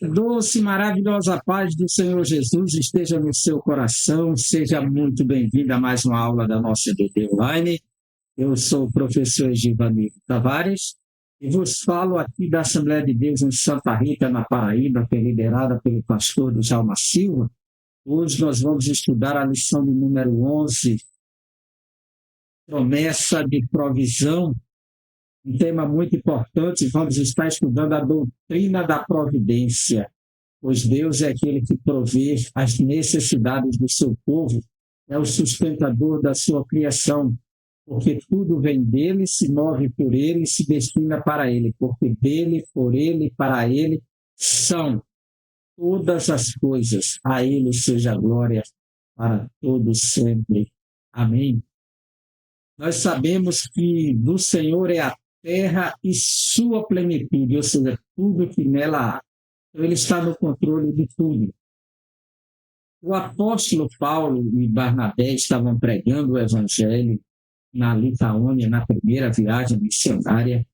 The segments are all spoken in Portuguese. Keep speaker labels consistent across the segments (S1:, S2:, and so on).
S1: Doce, maravilhosa paz do Senhor Jesus esteja no seu coração. Seja muito bem-vindo a mais uma aula da nossa EBD Online. Eu sou o professor Givanildo Tavares e vos falo aqui da Assembleia de Deus em Santa Rita, na Paraíba, que é liderada pelo pastor Djalma Silva. Hoje nós vamos estudar a lição de número 11, promessa de provisão. Um tema muito importante, vamos estar estudando a doutrina da providência, pois Deus é aquele que provê as necessidades do seu povo, é o sustentador da sua criação, porque tudo vem dele, se move por ele e se destina para ele, porque dele, por ele, para ele são todas as coisas. A ele seja a glória para todos sempre. Amém. Nós sabemos que do Senhor é a terra e sua plenitude, ou seja, tudo que nela há. Então, ele está no controle de tudo. O apóstolo Paulo e Barnabé estavam pregando o evangelho na Litaônia, na primeira viagem missionária,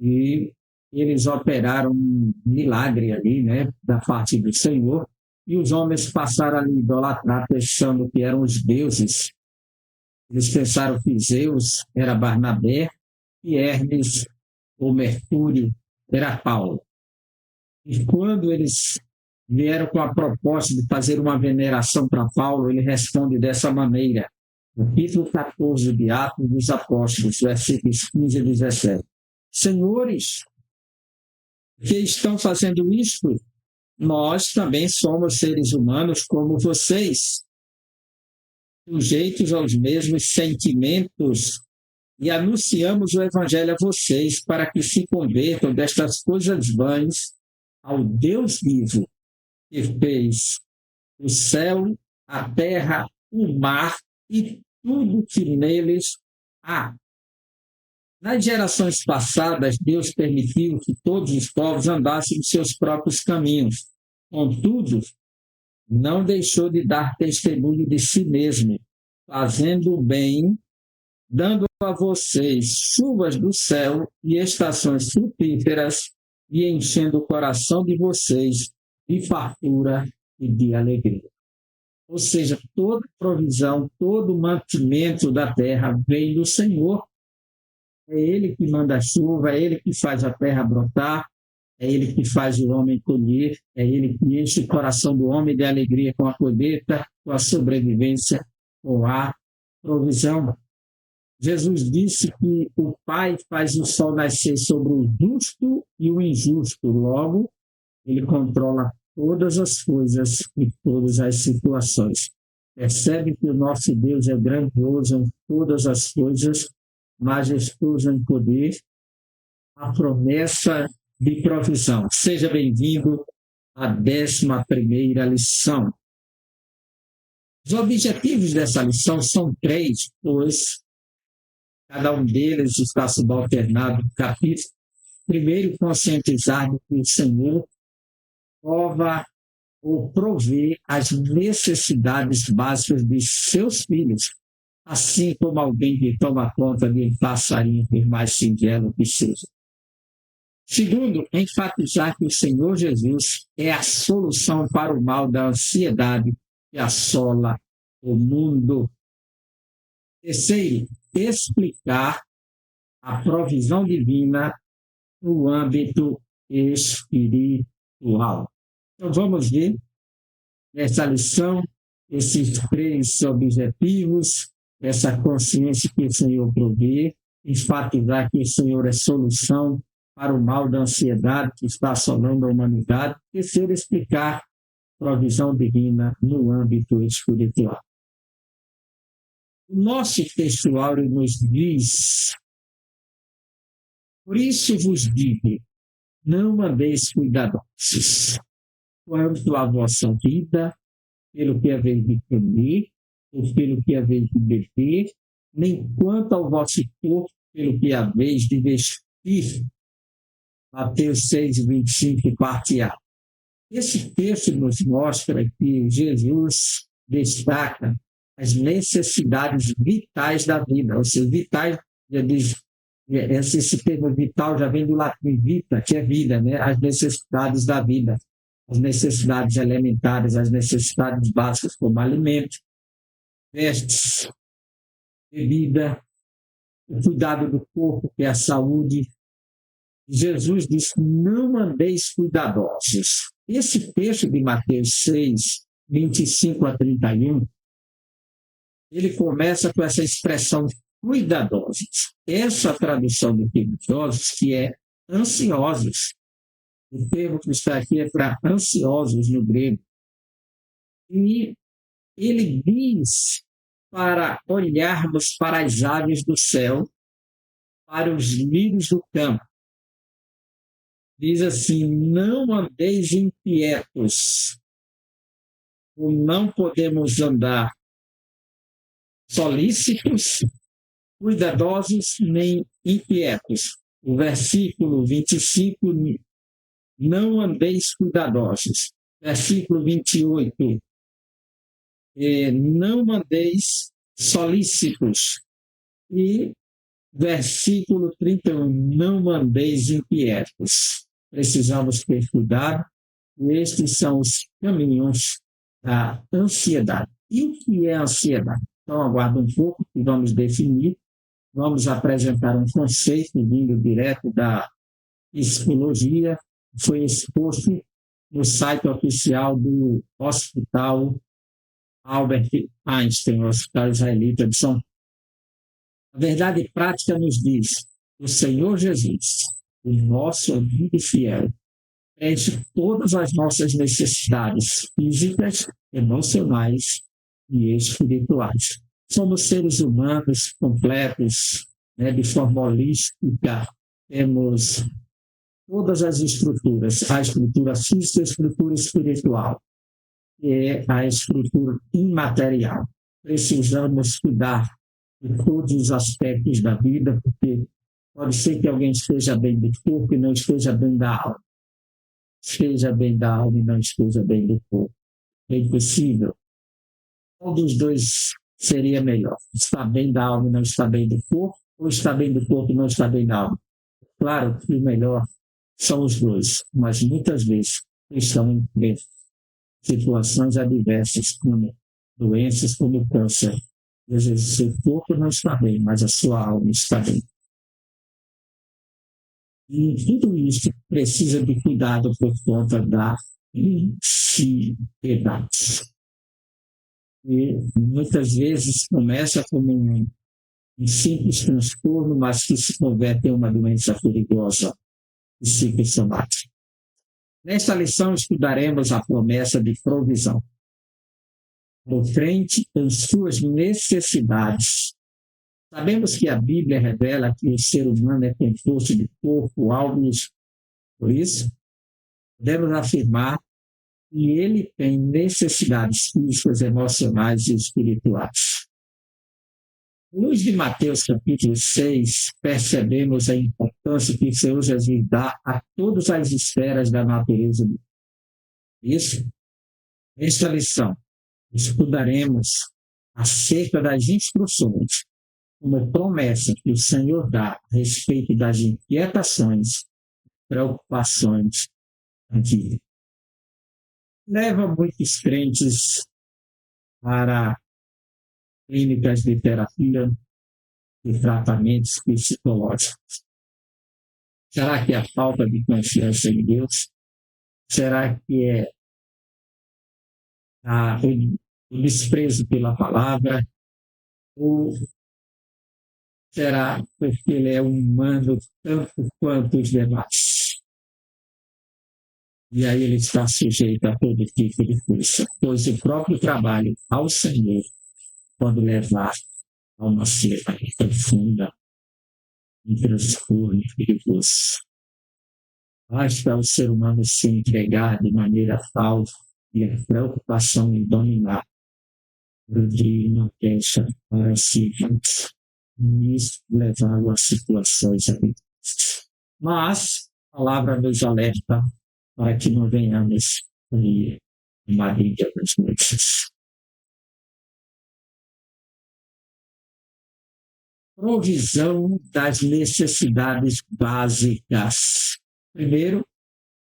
S1: e eles operaram um milagre ali, né, da parte do Senhor, e os homens passaram a idolatrar, pensando que eram os deuses. Eles pensaram que Zeus era Barnabé e Hermes, ou Mercúrio, era Paulo. E quando eles vieram com a proposta de fazer uma veneração para Paulo, ele responde dessa maneira, no capítulo 14 de Atos dos Apóstolos, versículos 15 e 17. Senhores, que estão fazendo isto, nós também somos seres humanos como vocês, sujeitos aos mesmos sentimentos, e anunciamos o evangelho a vocês para que se convertam destas coisas vãs ao Deus vivo, que fez o céu, a terra, o mar e tudo que neles há. Nas gerações passadas, Deus permitiu que todos os povos andassem em seus próprios caminhos. Contudo, não deixou de dar testemunho de si mesmo, fazendo o bem, dando a vocês chuvas do céu e estações frutíferas e enchendo o coração de vocês de fartura e de alegria. Ou seja, toda provisão, todo mantimento da terra vem do Senhor. É Ele que manda a chuva, é Ele que faz a terra brotar, é Ele que faz o homem colher, é Ele que enche o coração do homem de alegria com a colheita, com a sobrevivência, com a provisão. Jesus disse que o Pai faz o sol nascer sobre o justo e o injusto. Logo, ele controla todas as coisas e todas as situações. Percebe que o nosso Deus é grandioso em todas as coisas, majestoso em poder, a promessa de provisão. Seja bem-vindo à 11ª lição. Os objetivos dessa lição são 3, pois cada um deles está subalternado no capítulo. Primeiro, conscientizar que o Senhor prova ou provê as necessidades básicas de seus filhos, assim como alguém que toma conta de um passarinho, por mais singelo que seja. Segundo, enfatizar que o Senhor Jesus é a solução para o mal da ansiedade que assola o mundo. Terceiro, explicar a provisão divina no âmbito espiritual. Então, vamos ver nessa lição esses 3 objetivos, essa consciência que o Senhor provê, enfatizar que o Senhor é solução para o mal da ansiedade que está assolando a humanidade. Terceiro, explicar a provisão divina no âmbito espiritual. O nosso textuário nos diz: por isso vos digo, não andeis cuidadosos quanto à vossa vida, pelo que haveis de comer, ou pelo que haveis de beber, nem quanto ao vosso corpo, pelo que haveis de vestir. Mateus 6, 25, parte A. Esse texto nos mostra que Jesus destaca as necessidades vitais da vida, ou seja, vitais, já diz Esse termo vital já vem do latim vita, que é vida, né? As necessidades da vida, as necessidades elementares, as necessidades básicas, como alimento, vestes, bebida, o cuidado do corpo, que é a saúde. Jesus disse: não andeis cuidadosos. Esse texto de Mateus 6, 25 a 31, ele começa com essa expressão cuidadosos. Essa tradução de cuidadosos, que é ansiosos. O termo que está aqui é para ansiosos no grego. E ele diz para olharmos para as aves do céu, para os lírios do campo. Diz assim: não andeis inquietos, ou não podemos andar solícitos, cuidadosos, nem inquietos. O versículo 25, não andeis cuidadosos. Versículo 28, não andeis solícitos. E versículo 31, não andeis inquietos. Precisamos ter cuidado. Estes são os caminhos da ansiedade. E o que é ansiedade? Então, aguarda um pouco que vamos definir. Vamos apresentar um conceito vindo direto da psicologia, foi exposto no site oficial do Hospital Albert Einstein, o Hospital Israelita de São Paulo. A verdade prática nos diz: o Senhor Jesus, o nosso amigo fiel, preenche todas as nossas necessidades físicas, emocionais e espirituais. Somos seres humanos completos, né, de forma holística. Temos todas as estruturas, a estrutura física e a estrutura espiritual, que é a estrutura imaterial. Precisamos cuidar de todos os aspectos da vida, porque pode ser que alguém esteja bem do corpo e não esteja bem da alma. Esteja bem da alma e não esteja bem do corpo. É impossível. Qual dos dois seria melhor? Estar bem da alma e não estar bem do corpo? Ou estar bem do corpo e não estar bem da alma? Claro que o melhor são os dois, mas muitas vezes estão em situações adversas, como doenças como câncer. Às vezes, seu corpo não está bem, mas a sua alma está bem. E tudo isso precisa de cuidado por conta da ansiedade. E muitas vezes começa como um simples transtorno, mas que se converte em uma doença perigosa psicossomática. Nesta lição estudaremos a promessa de provisão. O crente em suas necessidades. Sabemos que a Bíblia revela que o ser humano é composto de corpo, alma e espírito. Por isso, podemos afirmar que ele tem necessidades físicas, emocionais e espirituais. Na luz de Mateus capítulo 6, percebemos a importância que o Senhor Jesus dá a todas as esferas da natureza. Isso, nesta lição, estudaremos acerca das instruções, uma promessa que o Senhor dá a respeito das inquietações, preocupações da vida. Leva muitos crentes para clínicas de terapia e tratamentos psicológicos. Será que é a falta de confiança em Deus? Será que é o desprezo pela palavra? Ou será porque ele é humano tanto quanto os demais? E aí ele está sujeito a todo tipo de coisa, pois o próprio trabalho ao Senhor pode levar a uma ansiedade profunda e transtorno perigoso. Basta o ser humano se entregar de maneira tal e a preocupação em dominar o dia não deixa para si e isso levá-lo a situações adversas. Mas a palavra nos alerta para que não venhamos cair uma briga das noites. provisão das necessidades básicas. Primeiro,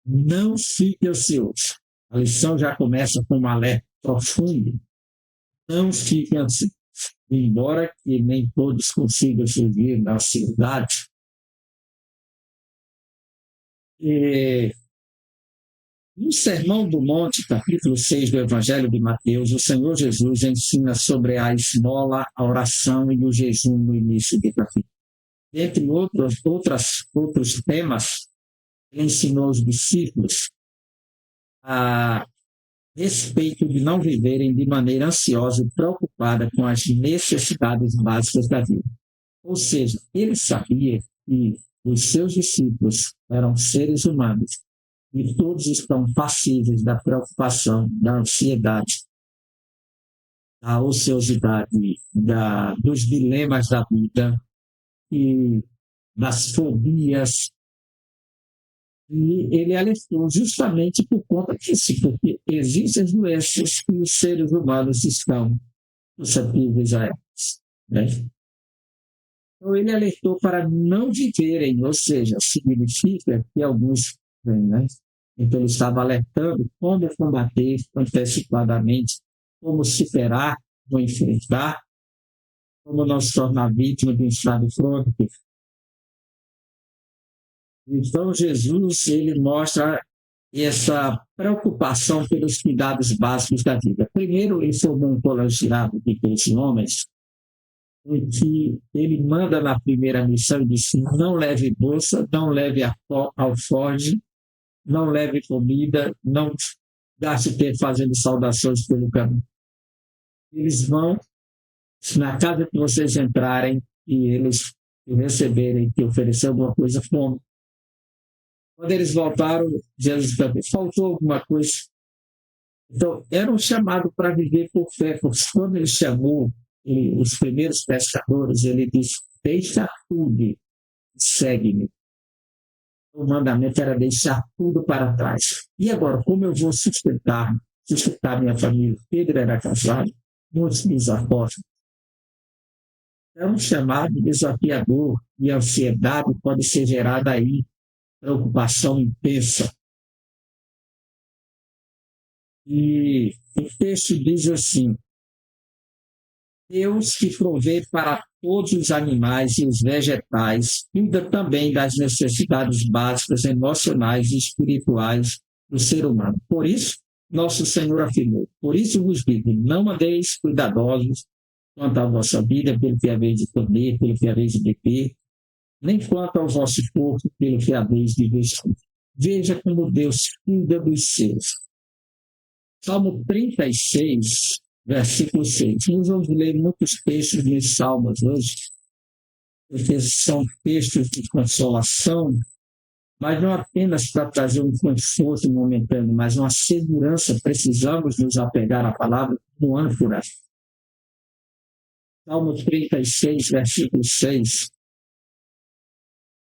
S1: não fique ansioso. A lição já começa com um alerta profundo. Não fique ansioso. Embora que nem todos consigam viver na ansiedade, no Sermão do Monte, capítulo 6 do Evangelho de Mateus, o Senhor Jesus ensina sobre a esmola, a oração e o jejum no início do capítulo. Entre outros temas, ele ensinou aos discípulos a respeito de não viverem de maneira ansiosa e preocupada com as necessidades básicas da vida. Ou seja, ele sabia que os seus discípulos eram seres humanos e todos estão passíveis da preocupação, da ansiedade, da ociosidade, dos dilemas da vida e das fobias. E ele alertou justamente por conta disso, porque existem doenças que os seres humanos estão suscetíveis a elas. Né? Então, ele alertou para não viverem, ou seja, significa que alguns, né? Então, ele estava alertando como combater antecipadamente, como superar ou enfrentar, como não se tornar vítima de um estado crônico. Então, Jesus, ele mostra essa preocupação pelos cuidados básicos da vida. Primeiro, ele formou um colegiado de 12 homens, em que ele manda na primeira missão e diz: não leve bolsa, não leve alforge, não leve comida, não gaste tempo fazendo saudações pelo caminho. Eles vão, na casa que vocês entrarem e eles receberem, que oferecer alguma coisa, fome. Quando eles voltaram, Jesus também faltou alguma coisa. Então, era um chamado para viver por fé, porque quando ele chamou os primeiros pescadores, ele disse: deixa tudo, segue-me. O mandamento era deixar tudo para trás. E agora, como eu vou sustentar minha família? Pedro era casado, muitos dos apóstolos. É um chamado desafiador e a ansiedade pode ser gerada aí, preocupação intensa. E o texto diz assim: Deus que provê para todos os animais e os vegetais, cuida também das necessidades básicas emocionais e espirituais do ser humano. Por isso, nosso Senhor afirmou: por isso vos digo, não andeis cuidadosos quanto à vossa vida, pelo que haveis de comer, pelo que haveis de beber, nem quanto ao vosso corpo, pelo que haveis de vestir. Veja como Deus cuida dos seus. Salmo 36, versículo 6. Nós vamos ler muitos textos dos Salmos hoje, porque são textos de consolação, mas não apenas para trazer um conforto momentâneo, mas uma segurança. Precisamos nos apegar à palavra do âncora. Salmo 36, versículo 6.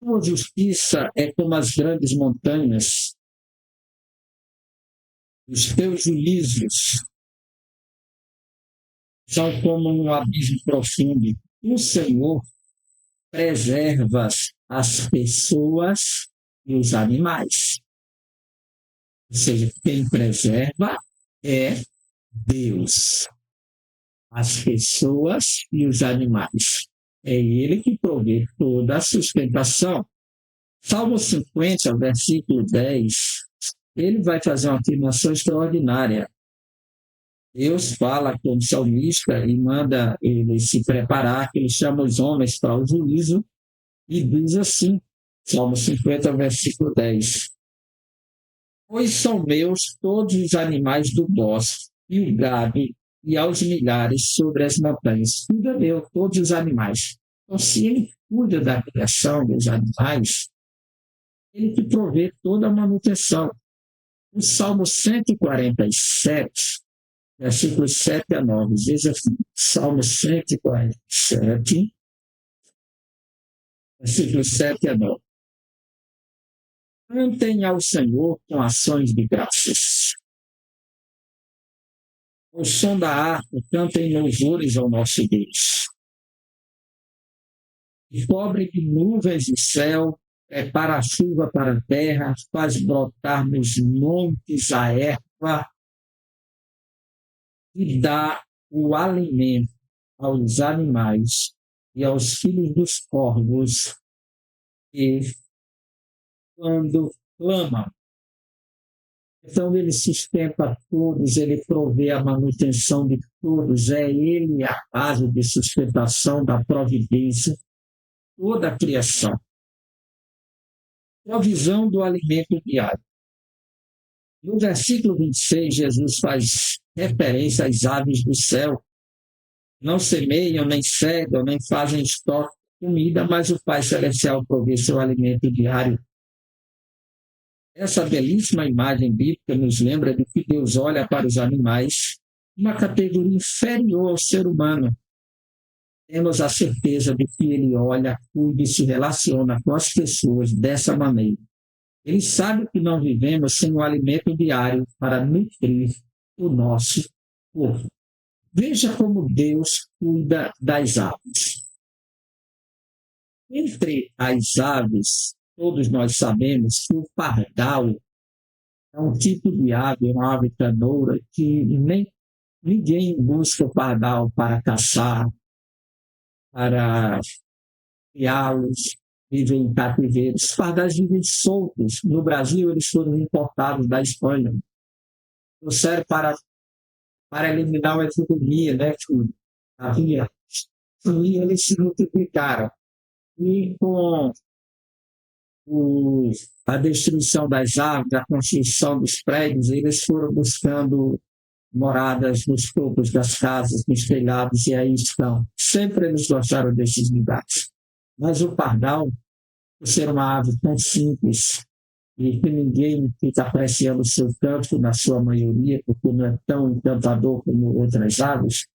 S1: Tua justiça é como as grandes montanhas, os teus juízos são como um abismo profundo. O Senhor preserva as pessoas e os animais. Ou seja, quem preserva é Deus. As pessoas e os animais. É Ele que provê toda a sustentação. Salmo 50, versículo 10, ele vai fazer uma afirmação extraordinária. Deus fala com o salmista e manda ele se preparar, que ele chama os homens para o juízo, e diz assim, Salmo 50, versículo 10. Pois são meus todos os animais do bosque, e o gado, e aos milhares sobre as montanhas. Tudo é meu, todos os animais. Então, se ele cuida da criação dos animais, ele que provê toda a manutenção. O Salmo 147, versículos 7 a 9, diz assim, Salmo 147, versículos 7 a 9. Cantem ao Senhor com ações de graças. O som da harpa, cantem louvores ao nosso Deus. e cobre de nuvens o céu, prepara a chuva para a terra, faz brotar nos montes a erva e dá o alimento aos animais e aos filhos dos corvos, e quando clamam. Então, ele sustenta todos, ele provê a manutenção de todos, é ele a base de sustentação da providência, toda a criação. Provisão do alimento diário. No versículo 26, Jesus faz referência às aves do céu. Não semeiam, nem cegam, nem fazem estoque de comida, mas o Pai Celestial provê seu alimento diário. Essa belíssima imagem bíblica nos lembra de que Deus olha para os animais, uma categoria inferior ao ser humano. Temos a certeza de que ele olha, cuida e se relaciona com as pessoas dessa maneira. Ele sabe que não vivemos sem o alimento diário para nutrir o nosso corpo. Veja como Deus cuida das aves. Entre as aves, todos nós sabemos que o pardal é um tipo de ave, uma ave canoura, que ninguém busca o pardal para caçar, para criá-los, vivem em cativeiros. Os pardais vivem soltos. No Brasil, eles foram importados da Espanha. Trouxeram para eliminar a epidemia, né, que havia. E eles se multiplicaram. E com a destruição das árvores, a construção dos prédios, eles foram buscando moradas nos topos das casas, nos telhados, e aí estão. Sempre eles gostaram desses lugares. Mas o pardal, por ser uma ave tão simples, e que ninguém fica apreciando o seu canto, na sua maioria, porque não é tão encantador como outras aves,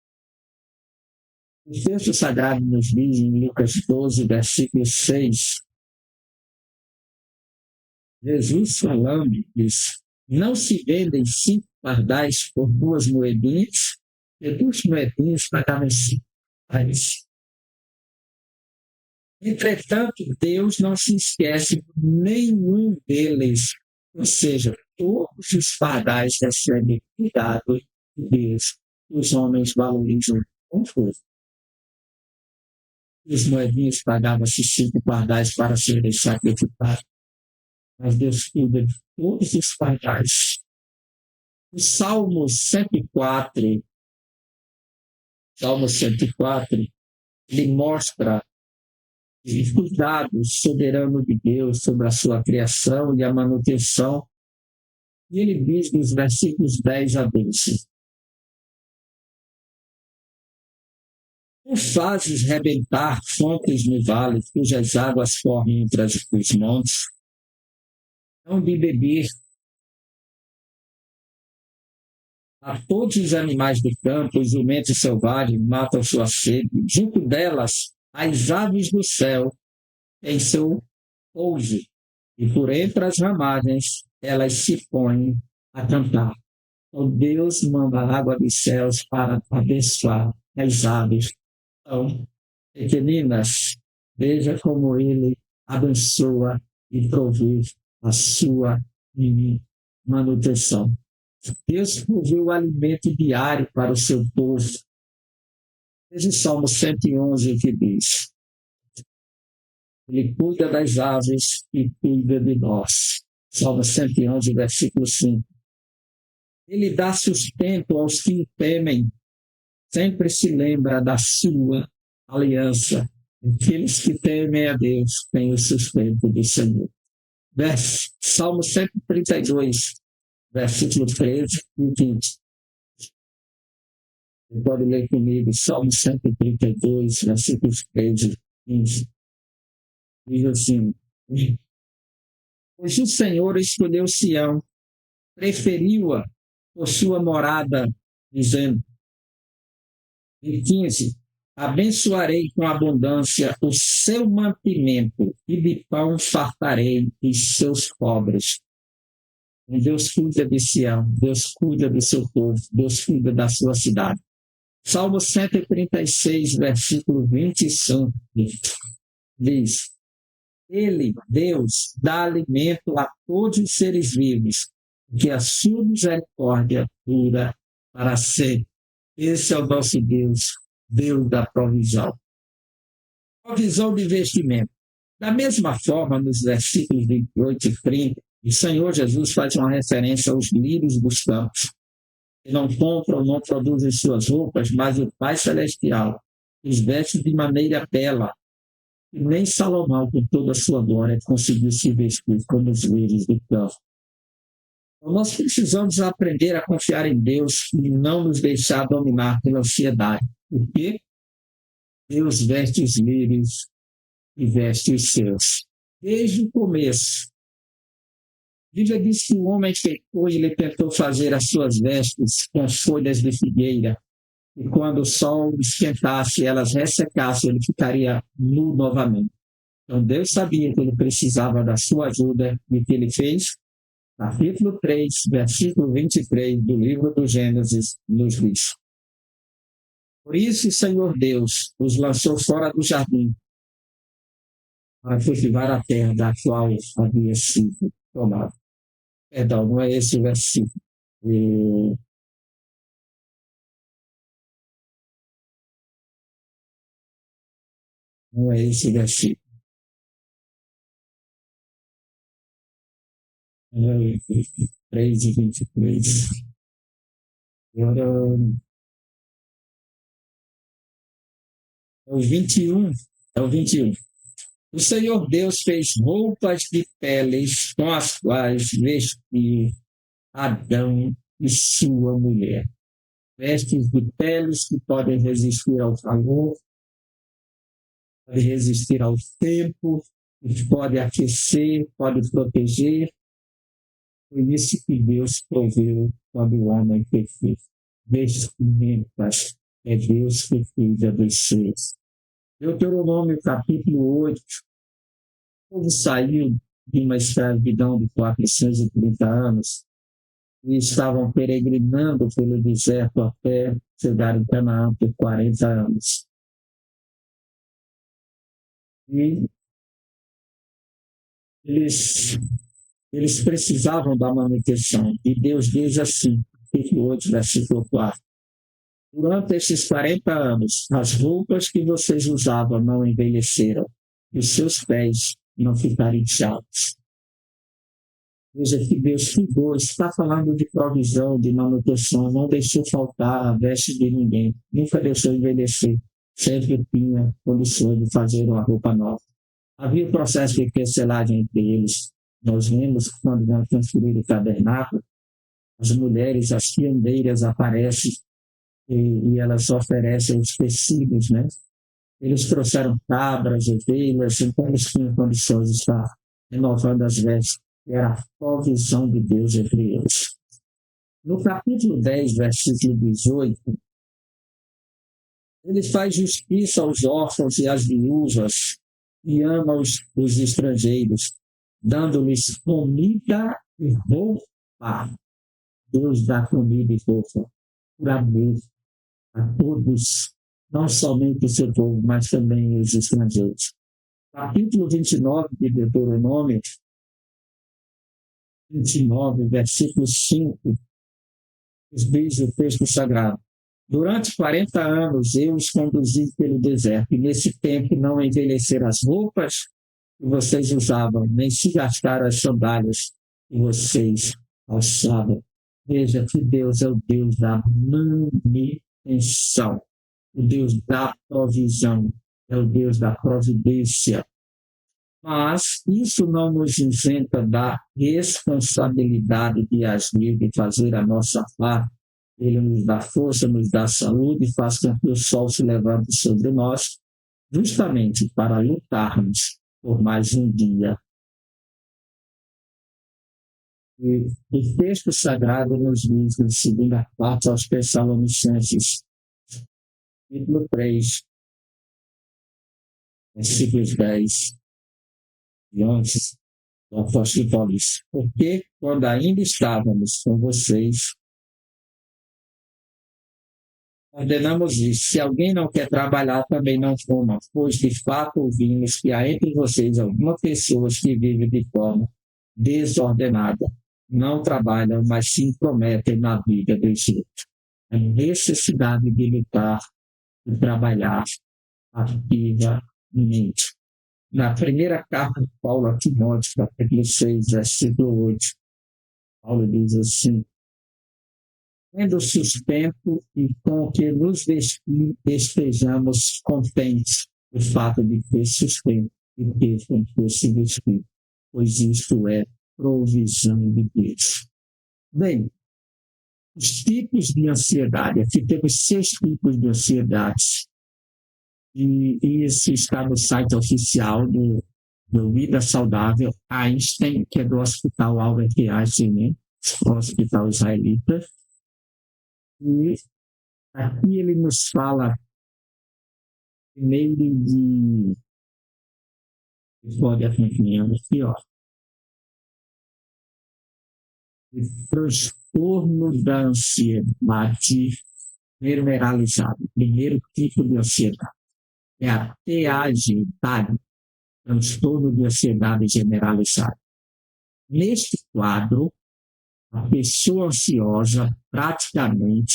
S1: o texto sagrado nos diz, em Lucas 12, versículo 6, Jesus falando diz: não se vendem 5 pardais por 2 moedinhas, e 2 moedinhas pagavam 5 pardais. Entretanto, Deus não se esquece de nenhum deles, ou seja, todos os pardais recebem cuidado de Deus. Os homens valorizam conforto. Os moedinhos pagavam-se 5 pardais para serem sacrificados. Mas Deus cuida de todos os pardais. O Salmo 104, ele mostra o cuidado soberano de Deus sobre a sua criação e a manutenção. E ele diz nos versículos 10 a 12: tu fazes rebentar fontes no vale, cujas águas correm entre os montes. Não de beber a todos os animais do campo, os jumentos selvagens matam sua sede. Junto delas, as aves do céu têm seu pouso, e por entre as ramagens elas se põem a cantar. Então Deus manda a água dos céus para abençoar as aves tão pequeninas. Veja como ele abençoa e provê a sua manutenção. Deus proveu o alimento diário para o seu povo. Veja o Salmo 111 que diz: ele cuida das aves e cuida de nós. Salmo 111, versículo 5. Ele dá sustento aos que o temem. Sempre se lembra da sua aliança. Aqueles que temem a Deus têm o sustento do Senhor. Salmo 132, versículo 13 e 20. Você pode ler comigo Salmo 132, versículos 13 e 15. Diz assim: pois o Senhor escolheu Sião, preferiu-a por sua morada, dizendo, em 15, abençoarei com abundância o seu mantimento, e de pão fartarei os seus pobres. Deus cuida de Sião, Deus cuida do seu povo, Deus cuida da sua cidade. Salmo 136, versículo 25. diz: Ele, Deus, dá alimento a todos os seres vivos, porque a sua misericórdia dura para sempre. Esse é o nosso Deus, Deus da provisão. Provisão de investimento. Da mesma forma, nos versículos 28 e 30, o Senhor Jesus faz uma referência aos lírios dos campos, que não compram, não produzem suas roupas, mas o Pai Celestial os veste de maneira bela. E nem Salomão, com toda a sua glória, conseguiu se vestir como os lírios do campo. Então, nós precisamos aprender a confiar em Deus e não nos deixar dominar pela ansiedade. Porque Deus veste os lírios e veste os seus. Desde o começo. A Bíblia diz que o homem pecou e ele tentou fazer as suas vestes com as folhas de figueira. E quando o sol esquentasse e elas ressecassem, ele ficaria nu novamente. Então Deus sabia que ele precisava da sua ajuda e o que ele fez? Capítulo 3, versículo 23 do livro do Gênesis nos diz: Por isso o Senhor Deus os lançou fora do jardim para cultivar a terra da qual havia sido tomado. Perdão, não é esse o versículo. Não é esse o versículo. 3 e 23. Agora, é o 21. É o 21. O Senhor Deus fez roupas de peles com as quais vestir Adão e sua mulher. Vestes de peles que podem resistir ao calor, podem resistir ao tempo, que podem aquecer, podem proteger. Foi isso que Deus proveu quando o homem fez vestimentas. É Deus que cuida dos seres. Deuteronômio capítulo 8. O povo saiu de uma escravidão de 430 anos e estavam peregrinando pelo deserto até chegar em Canaã por 40 anos. E eles precisavam da manutenção. E Deus diz assim, capítulo 8, versículo 4. Durante esses 40 anos, as roupas que vocês usavam não envelheceram e os seus pés não ficaram inchados. Veja que Deus cuidou, está falando de provisão, de manutenção, não deixou faltar a veste de ninguém, nunca deixou envelhecer, sempre tinha condições de fazer uma roupa nova. Havia um processo de tecelagem entre eles. Nós vemos que quando vão construir o tabernáculo, as mulheres, as fiandeiras aparecem e elas oferecem os tecidos, né? Eles trouxeram cabras, ovelhas, então eles tinham condições de estar renovando as vestes. Era a provisão de Deus entre eles. No capítulo 10, versículo 18, ele faz justiça aos órfãos e às viúvas e ama os estrangeiros, dando-lhes comida e roupa. Deus dá comida e roupa por amor a todos, não somente o seu povo, mas também os estrangeiros. Capítulo 29 de Deuteronômio, 29, versículo 5, diz o texto sagrado: Durante 40 anos eu os conduzi pelo deserto, e nesse tempo não envelheceram as roupas que vocês usavam, nem se gastaram as sandálias que vocês alçavam. Veja que Deus é o Deus da manutenção, o Deus da provisão, é o Deus da providência. Mas isso não nos isenta da responsabilidade de agir, de fazer a nossa parte. Ele nos dá força, nos dá saúde e faz com que o sol se levante sobre nós, justamente para lutarmos por mais um dia. E o texto sagrado nos diz, na segunda parte aos Tessalonicenses, capítulo 3, versículos 10 e 11, do apóstolo Paulo diz: Porque quando ainda estávamos com vocês, Ordenamos isso. Se alguém não quer trabalhar, também não coma, pois de fato ouvimos que há entre vocês algumas pessoas que vivem de forma desordenada, não trabalham, mas se intrometem na vida do Egito. A necessidade de lutar e trabalhar ativamente. Na primeira carta de Paulo a Timóteo, capítulo 6, versículo 8, Paulo diz assim: tendo sustento e com o que nos vestir, estejamos contentes do fato de ter sustento e ter com que se vestir, pois isto é provisão de Deus. Bem, os tipos de ansiedade. Aqui temos 6 tipos de ansiedade. E isso está no site oficial do Vida Saudável Einstein, que é do Hospital Albert Einstein, né? O Hospital Israelita. E aqui ele nos fala primeiro de... Pode acompanhar aqui, ó. De transtorno da ansiedade generalizado. Primeiro tipo de ansiedade é a TAG, transtorno de ansiedade generalizado. Neste quadro, a pessoa ansiosa praticamente...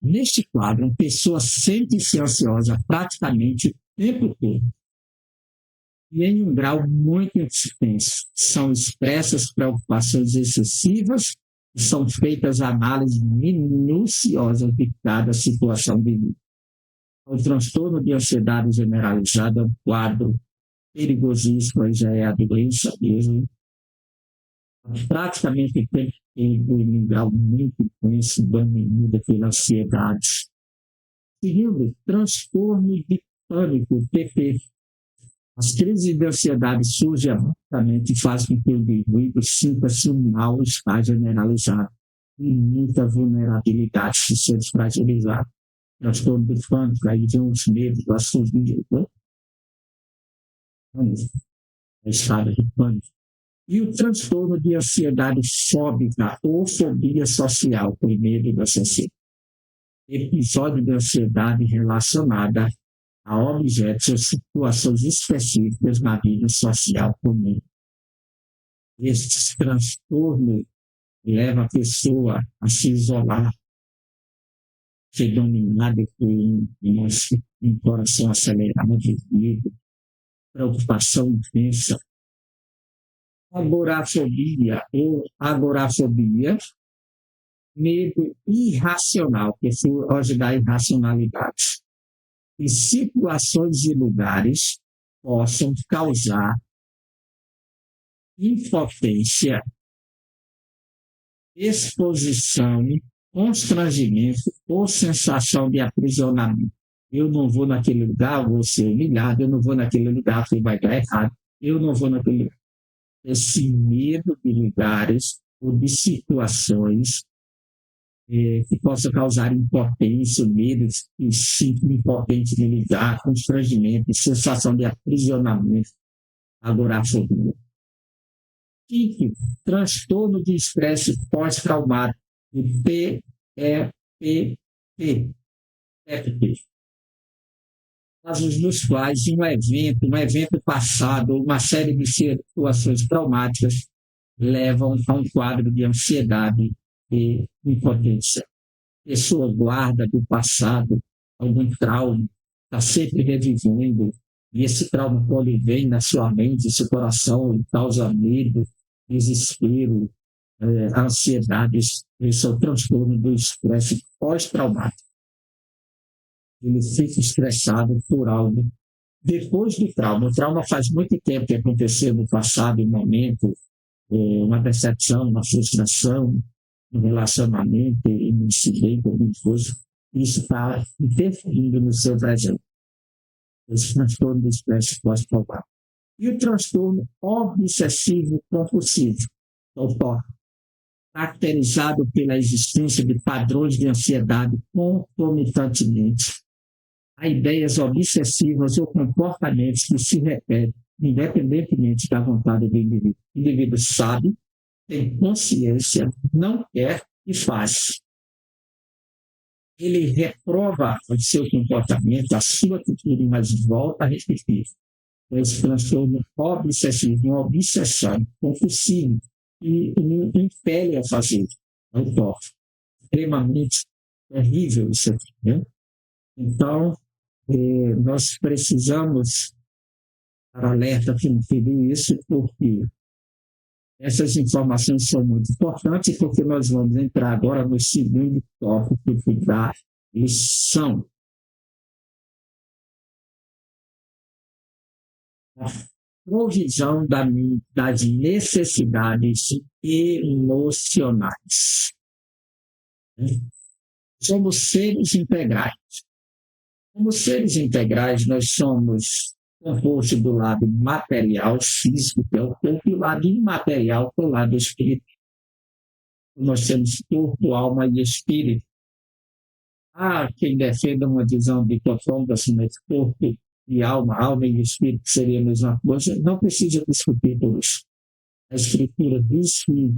S1: Neste quadro, a pessoa sente-se ansiosa praticamente o tempo todo. E em um grau muito intenso. São expressas preocupações excessivas e são feitas análises minuciosas de cada situação de vida. O transtorno de ansiedade generalizada é um quadro perigosíssimo, já é a doença mesmo. Praticamente o tempo todo em um grau muito intenso, dominado pela ansiedade. Segundo, transtorno de pânico, TP. As crises de ansiedade surgem abruptamente e fazem com que o indivíduo sinta-se um mal-estar generalizado e muita vulnerabilidade, se sente fragilizado. Transtorno de pânico, aí vem os medos, as fobias, a estado de pânico. E o transtorno de ansiedade fóbica ou fobia social, por medo da sociedade. Episódio de ansiedade relacionada a objetos ou situações específicas na vida social comum. Estes transtornos levam a pessoa a se isolar, ser dominada por um coração acelerado de vida, preocupação intensa, agorafobia ou agorafobia, medo irracional, que foge da irracionalidade. E situações e lugares possam causar impotência, exposição, constrangimento ou sensação de aprisionamento. Eu não vou naquele lugar, vou ser humilhado, eu não vou naquele lugar, porque vai dar errado, eu não vou naquele lugar. Esse medo de lugares ou de situações que possa causar impotência, medo, e sinto impotente de lidar, constrangimento, sensação de aprisionamento, agorafobia. Quinto, transtorno de estresse pós-traumático, TEPP. Casos nos quais um evento passado, ou uma série de situações traumáticas levam a um quadro de ansiedade e impotência. A pessoa guarda do passado algum trauma, está sempre revivendo, e esse trauma pode vir na sua mente, seu coração, e causa medo, desespero, ansiedade. Esse é o transtorno do estresse pós-traumático. Ele fica estressado por algo. Depois do trauma, o trauma faz muito tempo que aconteceu no passado, um momento, uma decepção, uma frustração, um relacionamento, um incidente, alguma coisa, isso está interferindo no seu presente. Esse transtorno do estresse pós-traumático. E o transtorno obsessivo-compulsivo, caracterizado pela existência de padrões de ansiedade concomitantemente a ideias obsessivas ou comportamentos que se repetem independentemente da vontade do indivíduo. O indivíduo sabe, tem consciência, não quer e faz. ele reprova o seu comportamento, a sua atitude, mas volta a repetir. Ele se transforma em obsessivo, em obsessão, compulsivo, e o impele a fazer. Então, extremamente terrível isso aqui, né? Então, nós precisamos estar alerta com tudo isso, porque essas informações são muito importantes, porque nós vamos entrar agora no segundo tópico da lição. A provisão das necessidades emocionais. Somos seres integrais. Como seres integrais, nós somos compostos do lado material, físico, que é o corpo, e o lado imaterial, que é o lado espiritual. Nós temos corpo, alma e espírito. Há quem defenda uma visão dicotômica assim, mas corpo e alma e espírito seria a mesma coisa. Não precisa discutir isso. A Escritura diz que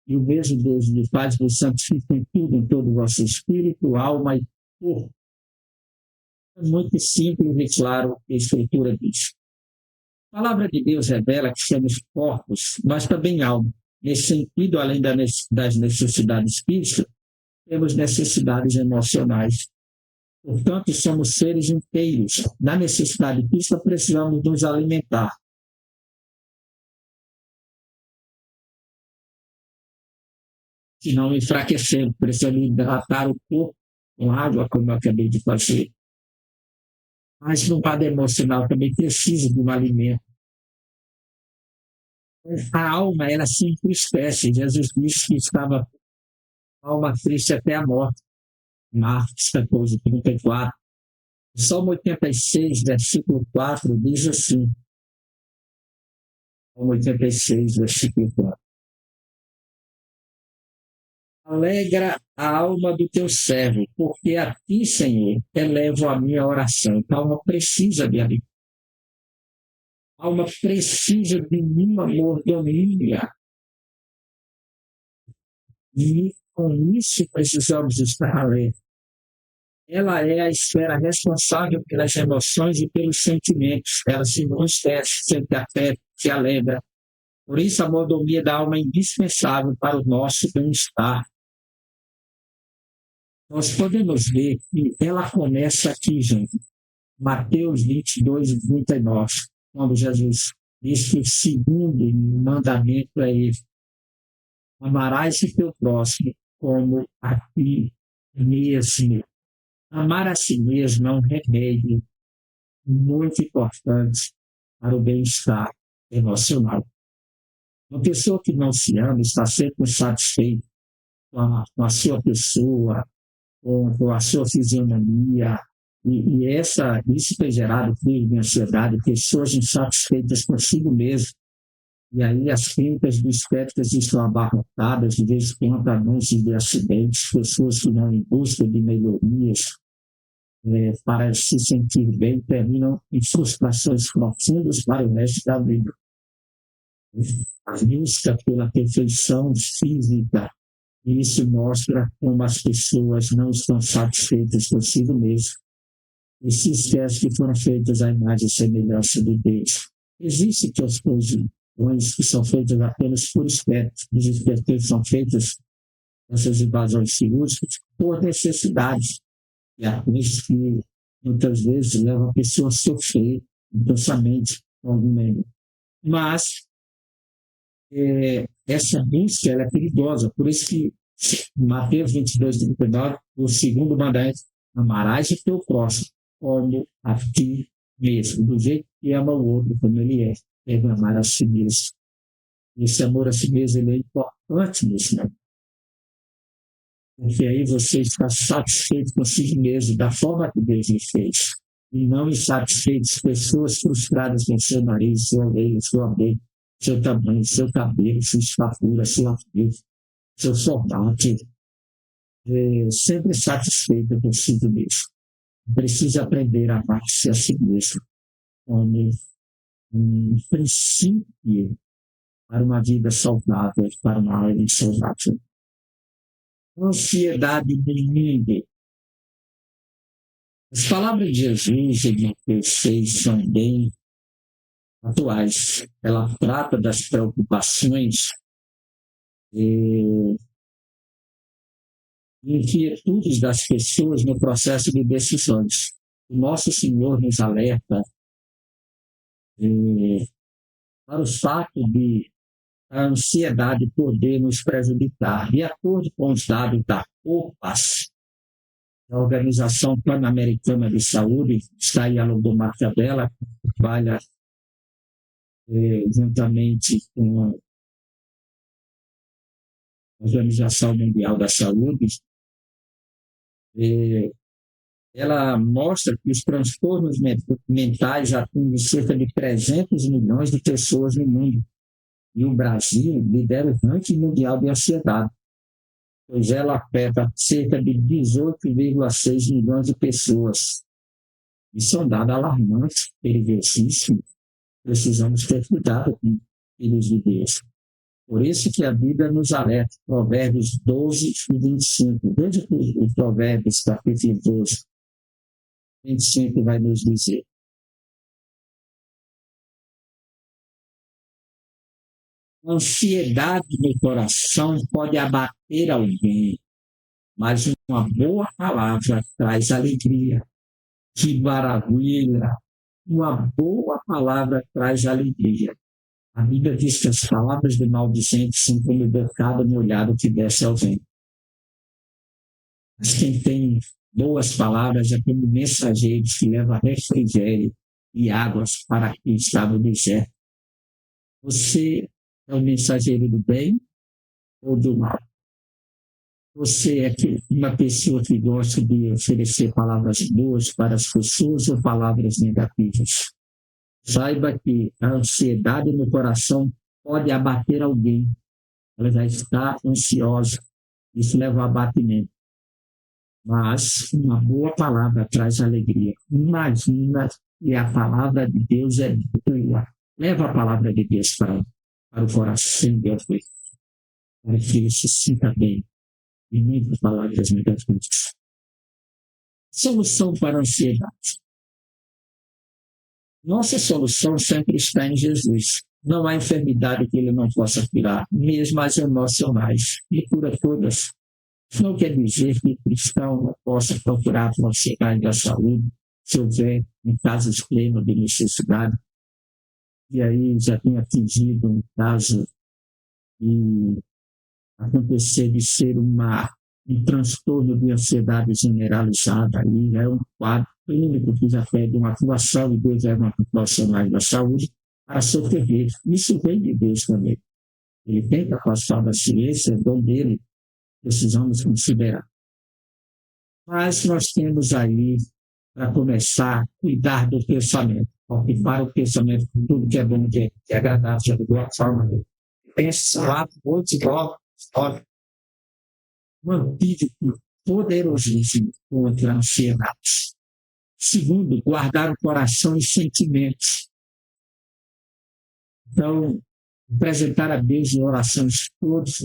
S1: e o mesmo Deus de Pai vos santifica em tudo, em todo o vosso espírito, alma e corpo. É muito simples e claro que a Escritura diz. A palavra de Deus revela que somos corpos, mas também alma. Nesse sentido, além das necessidades físicas, temos necessidades emocionais. Portanto, somos seres inteiros. Na necessidade física, precisamos nos alimentar. Se não enfraquecemos, precisamos hidratar o corpo com água, como eu acabei de fazer. Mas no lado emocional também precisa de um alimento. A alma, ela se entristece. Jesus disse que estava alma triste até a morte. Marcos 14, 34. Salmo 86, versículo 4, diz assim. Salmo 86, versículo 4. Alegra a alma do teu servo, porque a ti, Senhor, elevo a minha oração. Então, a alma precisa de alegria. A alma precisa de uma mordomia. E com isso precisamos estar alerta. Ela é a esfera responsável pelas emoções e pelos sentimentos. Ela se entristece, sempre afeta, se alegra. Por isso, a mordomia da alma é indispensável para o nosso bem-estar. Nós podemos ver que ela começa aqui, gente. Mateus 22, 39, quando Jesus diz que o segundo mandamento é esse: amarás o teu próximo como a ti mesmo. Amar a si mesmo é um remédio muito importante para o bem-estar emocional. Uma pessoa que não se ama está sempre satisfeita com a sua pessoa, com a sua fisionomia, e isso tem gerado crise de ansiedade, pessoas insatisfeitas consigo mesmo. E aí as clínicas do estéticas estão abarrotadas, de vez em quando anúncios de acidentes, pessoas que vão em busca de melhorias para se sentir bem, terminam em frustrações profundas para o resto da vida. A busca pela perfeição física, e isso mostra como as pessoas não estão satisfeitas consigo mesmas e se esquecem que foram feitas à imagem e semelhança de Deus. Existem transposições que são feitas apenas por estéticos, os estéticos são feitas, essas invasões cirúrgicas, por necessidade. E é isso que muitas vezes leva a pessoa a sofrer intensamente com algum medo. Mas essa busca ela é perigosa, por isso que Mateus 22, 39, o segundo mandamento: amarás o teu próximo como a ti mesmo, do jeito que ama o outro como ele é, deve amar a si mesmo. Esse amor a si mesmo ele é importante nisso, né? Porque aí você está satisfeito consigo mesmo, da forma que Deus lhe fez, e não insatisfeito, pessoas frustradas com seu nariz, sua orelha, sua boca, seu tamanho, seu cabelo, sua estatura, sua vida, seu formato, sempre satisfeito consigo mesmo. Precisa aprender a amar-se a si mesmo como um princípio para uma vida saudável, para uma alma saudável. Ansiedade benigna. As palavras de Jesus em Mateus 6 são bem atuais. Ela trata das preocupações e inquietudes das pessoas no processo de decisões. O nosso Senhor nos alerta para o fato de a ansiedade poder nos prejudicar. De acordo com os dados da OPAS, a Organização Pan-Americana de Saúde, está aí a logomarca dela, que trabalha juntamente com a Organização Mundial da Saúde, ela mostra que os transtornos mentais atingem cerca de 300 milhões de pessoas no mundo. E o Brasil lidera o ranking mundial de ansiedade, pois ela afeta cerca de 18,6 milhões de pessoas. Isso é um dado alarmante, perigosíssimo. Precisamos ter cuidado com filhos de Deus. Por isso que a Bíblia nos alerta, Provérbios 12 e 25. Veja que os Provérbios, capítulo 12, 25, vai nos dizer. A ansiedade no coração pode abater alguém, mas uma boa palavra traz alegria. Que maravilha! Uma boa palavra traz alegria. A Bíblia diz que as palavras de maldizente são como bocado molhado que desce ao vento. Mas quem tem boas palavras é como mensageiros que leva refrigério e águas para quem está no deserto. Você é o mensageiro do bem ou do mal? Você é uma pessoa que gosta de oferecer palavras boas para as pessoas ou palavras negativas? Saiba que a ansiedade no coração pode abater alguém. Ela já está ansiosa. Isso leva ao abatimento. Mas uma boa palavra traz alegria. Imagina que a palavra de Deus é boa. Leva a palavra de Deus para o coração de Deus, para que ele se sinta bem. E muitas palavras negativas. Solução para a ansiedade. Nossa solução sempre está em Jesus. Não há enfermidade que ele não possa curar, mesmo as emocionais. Ele cura todas. Isso não quer dizer que o cristão não possa procurar a sociedade da saúde se houver um caso extremo de necessidade. E aí já tem atingido um caso de acontecer de ser um transtorno de ansiedade generalizada. Aí é um quadro clínico que já pede uma atuação e Deus é uma profissional da saúde para socorrer. Isso vem de Deus também. Ele tem capacidade da ciência, é dom dele, precisamos considerar. Mas nós temos aí, para começar, cuidar do pensamento. Porque para o pensamento, tudo que é bom, que é agradável, de boa forma, pensa lá, outros igual, um antídoto poderosíssimo contra a ansiedade. Segundo, guardar o coração e sentimentos. Então, apresentar a Deus em orações todas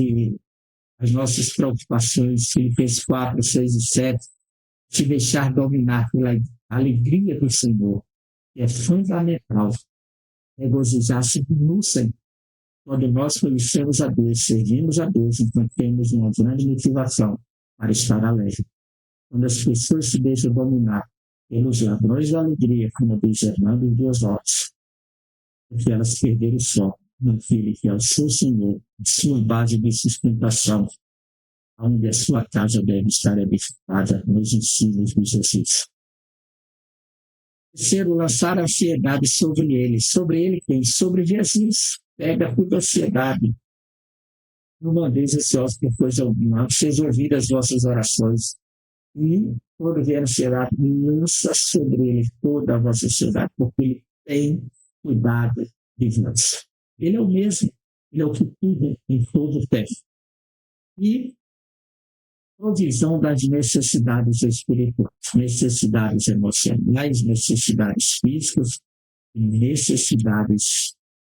S1: as nossas preocupações, Filipenses 4, 6 e 7, se deixar dominar pela alegria do Senhor, que é fundamental, regozijar-se no Senhor. Quando nós conhecemos a Deus, servimos a Deus, então temos uma grande motivação para estar alegre. Quando as pessoas se deixam dominar pelos ladrões da alegria, como diz Hernando de Osório, porque elas perderam o foco naquele que é o seu Senhor, sua base de sustentação, onde a sua casa deve estar edificada nos ensinos de Jesus. Terceiro, lançar a ansiedade sobre ele. Sobre ele quem? Sobre Jesus. Pega toda a ansiedade. Não mandeis ansiosos por coisa alguma. Vocês ouvirem as vossas orações. E, quando vier a ansiedade, lança sobre ele toda a vossa ansiedade, porque ele tem cuidado de vós. Ele é o mesmo. Ele é o que cuida em todo o tempo. E provisão das necessidades espirituais, necessidades emocionais, necessidades físicas e necessidades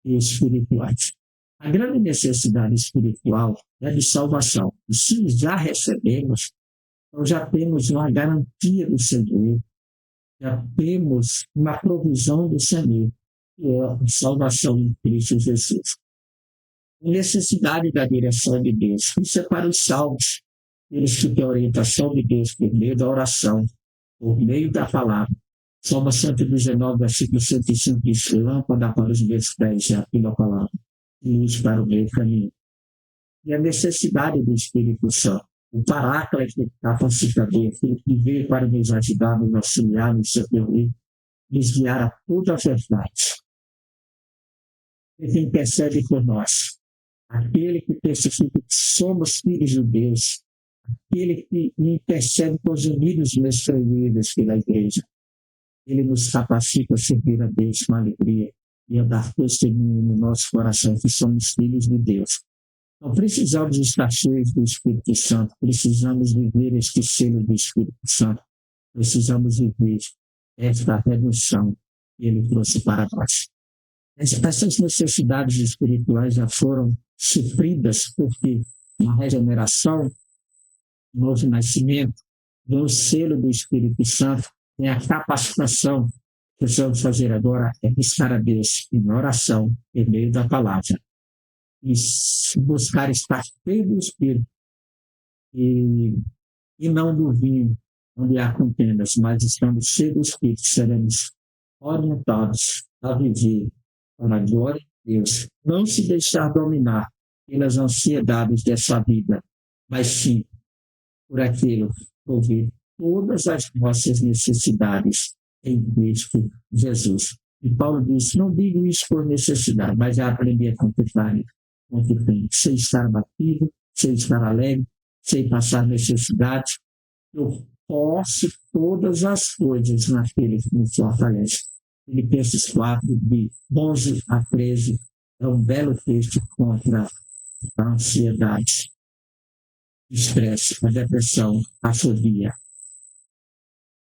S1: espirituais. A grande necessidade espiritual é de salvação. E se já recebemos, nós já temos uma garantia do Senhor Já temos uma provisão do Senhor, que é a salvação em Cristo Jesus. A necessidade da direção de Deus. Isso é para os salvos. Eles que têm a orientação de Deus por meio da oração, por meio da palavra. Salmo 119, versículo 105 diz: lâmpada para os meus pés é a tua palavra, luz para o meu caminho. E a necessidade do Espírito Santo, o Paráclito capacitador, aquele que veio para nos ajudar, nos auxiliar, nos socorrer, nos guiar a toda a verdade. Ele intercede por nós. Aquele que testifica que somos filhos de Deus. Aquele que intercede por os unidos meus pela igreja. Ele nos capacita a servir a Deus com alegria e a dar testemunho no nosso coração que somos filhos de Deus. Então, precisamos estar cheios do Espírito Santo, precisamos viver este selo do Espírito Santo, precisamos viver esta redenção que ele trouxe para nós. Essas necessidades espirituais já foram supridas porque na regeneração, no novo nascimento, no selo do Espírito Santo, tem a capacitação que precisamos fazer agora é buscar a Deus em oração, em meio da palavra. E buscar estar cheio do Espírito e não do vinho, onde há contendas, mas estando cheios do Espírito, seremos orientados a viver para a glória de Deus. Não se deixar dominar pelas ansiedades dessa vida, mas sim por aquilo que ouvir todas as nossas necessidades em Cristo Jesus. E Paulo diz: não digo isso por necessidade, mas já aprendi a contentar com o que tem. Sem estar abatido, sem estar alegre, sem passar necessidade, eu posso todas as coisas naquele que me fortalece. Filipenses 4, de 11 a 13, é um belo texto contra a ansiedade, o estresse, a depressão, a fobia.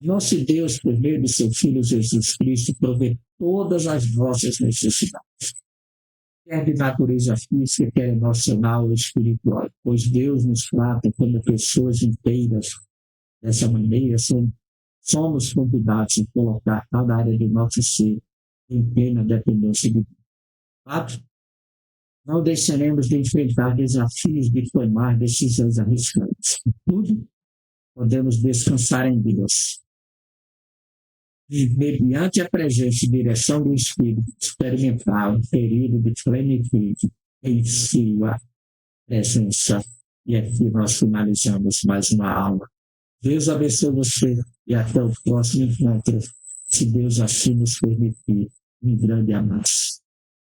S1: Nosso Deus, por meio de seu Filho Jesus Cristo, provê todas as vossas necessidades, quer de natureza física, quer emocional ou espiritual, pois Deus nos trata como pessoas inteiras. Dessa maneira, somos convidados a colocar cada área do nosso ser em plena dependência de Deus. Não deixaremos de enfrentar desafios, de tomar decisões arriscadas. Tudo podemos descansar em Deus. E, mediante a presença e direção do Espírito, experimentar um período de plenitude em sua presença. E aqui nós finalizamos mais uma aula. Deus abençoe você e até o próximo encontro, se Deus assim nos permitir. Um grande abraço.